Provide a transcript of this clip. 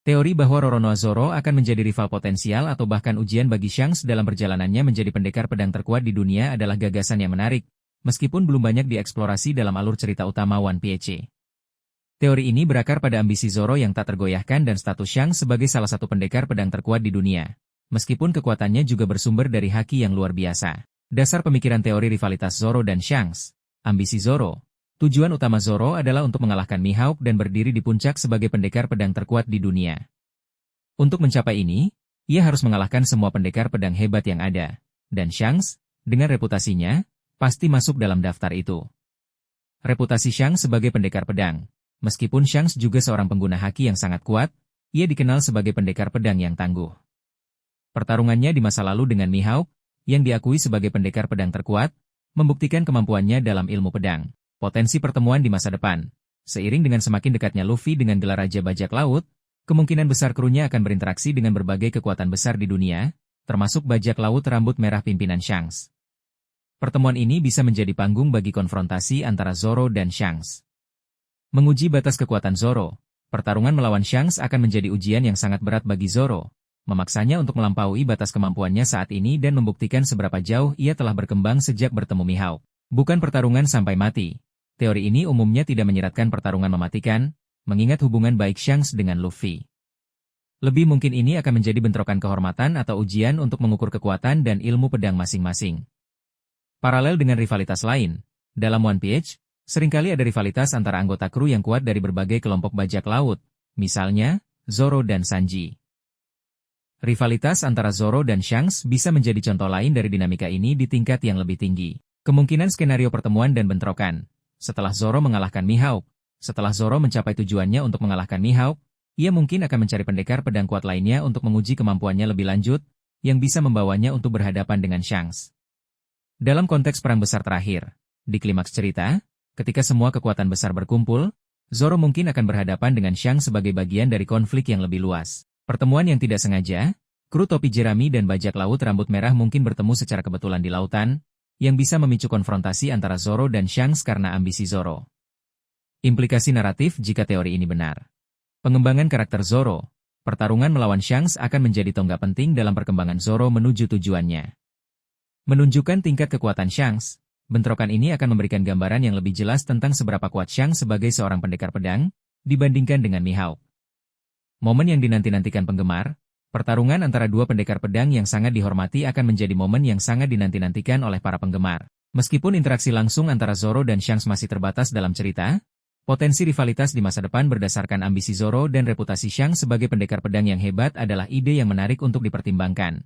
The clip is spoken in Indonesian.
Teori bahwa Roronoa Zoro akan menjadi rival potensial atau bahkan ujian bagi Shanks dalam perjalanannya menjadi pendekar pedang terkuat di dunia adalah gagasan yang menarik, meskipun belum banyak dieksplorasi dalam alur cerita utama One Piece. Teori ini berakar pada ambisi Zoro yang tak tergoyahkan dan status Shanks sebagai salah satu pendekar pedang terkuat di dunia, meskipun kekuatannya juga bersumber dari haki yang luar biasa. Dasar pemikiran teori rivalitas Zoro dan Shanks. Ambisi Zoro. Tujuan utama Zoro adalah untuk mengalahkan Mihawk dan berdiri di puncak sebagai pendekar pedang terkuat di dunia. Untuk mencapai ini, ia harus mengalahkan semua pendekar pedang hebat yang ada. Dan Shanks, dengan reputasinya, pasti masuk dalam daftar itu. Reputasi Shanks sebagai pendekar pedang. Meskipun Shanks juga seorang pengguna haki yang sangat kuat, ia dikenal sebagai pendekar pedang yang tangguh. Pertarungannya di masa lalu dengan Mihawk, yang diakui sebagai pendekar pedang terkuat, membuktikan kemampuannya dalam ilmu pedang. Potensi pertemuan di masa depan. Seiring dengan semakin dekatnya Luffy dengan gelar Raja Bajak Laut, kemungkinan besar krunya akan berinteraksi dengan berbagai kekuatan besar di dunia, termasuk Bajak Laut rambut merah pimpinan Shanks. Pertemuan ini bisa menjadi panggung bagi konfrontasi antara Zoro dan Shanks. Menguji batas kekuatan Zoro, pertarungan melawan Shanks akan menjadi ujian yang sangat berat bagi Zoro, memaksanya untuk melampaui batas kemampuannya saat ini dan membuktikan seberapa jauh ia telah berkembang sejak bertemu Mihawk. Bukan pertarungan sampai mati. Teori ini umumnya tidak menyeratkan pertarungan mematikan, mengingat hubungan baik Shanks dengan Luffy. Lebih mungkin ini akan menjadi bentrokan kehormatan atau ujian untuk mengukur kekuatan dan ilmu pedang masing-masing. Paralel dengan rivalitas lain, dalam One Piece, seringkali ada rivalitas antara anggota kru yang kuat dari berbagai kelompok bajak laut, misalnya, Zoro dan Sanji. Rivalitas antara Zoro dan Shanks bisa menjadi contoh lain dari dinamika ini di tingkat yang lebih tinggi. Kemungkinan skenario pertemuan dan bentrokan. Setelah Zoro mengalahkan Mihawk, setelah Zoro mencapai tujuannya untuk mengalahkan Mihawk, ia mungkin akan mencari pendekar pedang kuat lainnya untuk menguji kemampuannya lebih lanjut, yang bisa membawanya untuk berhadapan dengan Shanks. Dalam konteks perang besar terakhir, di klimaks cerita, ketika semua kekuatan besar berkumpul, Zoro mungkin akan berhadapan dengan Shanks sebagai bagian dari konflik yang lebih luas. Pertemuan yang tidak sengaja, kru topi jerami dan bajak laut rambut merah mungkin bertemu secara kebetulan di lautan, yang bisa memicu konfrontasi antara Zoro dan Shanks karena ambisi Zoro. Implikasi naratif jika teori ini benar. Pengembangan karakter Zoro, pertarungan melawan Shanks akan menjadi tonggak penting dalam perkembangan Zoro menuju tujuannya. Menunjukkan tingkat kekuatan Shanks, bentrokan ini akan memberikan gambaran yang lebih jelas tentang seberapa kuat Shanks sebagai seorang pendekar pedang, dibandingkan dengan Mihawk. Momen yang dinanti-nantikan penggemar, pertarungan antara dua pendekar pedang yang sangat dihormati akan menjadi momen yang sangat dinanti-nantikan oleh para penggemar. Meskipun interaksi langsung antara Zoro dan Shanks masih terbatas dalam cerita, potensi rivalitas di masa depan berdasarkan ambisi Zoro dan reputasi Shanks sebagai pendekar pedang yang hebat adalah ide yang menarik untuk dipertimbangkan.